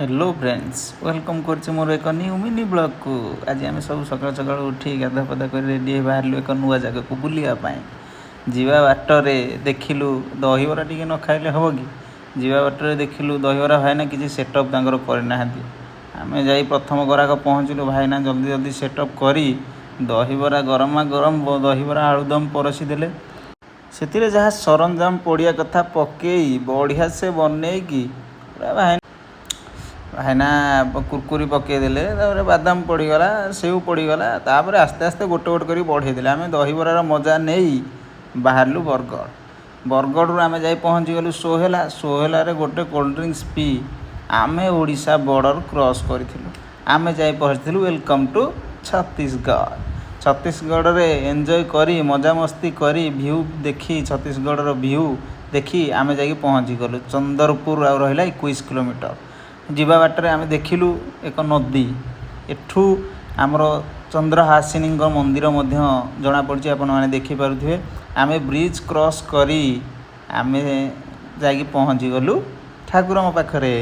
Hello friends welcome कर मोर एक new mini blog को। आज आम सब सकाल सकाल उठी गाधा पदा कर रेडी बाहर एक नुआ जगह को बुलापाई जीवा बाटर देखिलु दहीबरा टी न खाइले हम कि जीवा बाटर देखिलु दहीबरा भाईना किसी सेटअप करना आम जा प्रथम गराक पहुँचलु भाईना जल्दी जल्दी सेटअप करी दहीबरा गरमा गरम दहीबरा आलुदम परसी देले से जहाँ सरंजाम पड़िया कथा पकई बढ़िया से बनईकि भाईना कुरकुरी पकईदे बादाम पड़गला सेव पड़गला तापर आस्ते आस्ते गोटे गोटे कर बढ़ईदे आम दहीबरार मजा नहीं बाहरलु बरगढ़ आम जा पहुँची गलु सोहेला गोटे कोल्ड ड्रिंक्स पी आम ओडिशा बॉर्डर क्रॉस करूँ आम जा पहुँची वेलकम टू छत्तीसगढ़ रे एंजॉय करी मजा मस्ती करी व्यू देखी छत्तीसगढ़ व्यू देखी आम जा पहुँची गलु चंदरपुर आ रहा 21 किलोमीटर जीवा बाटरे आम देखिलु एक नदी एठू आमर चंद्रहासिनी मंदिर जना पड़ी आपण मैंने देखिपे आम ब्रिज क्रॉस करी आम जा पहुँची गलु ठाकुर पाखरे।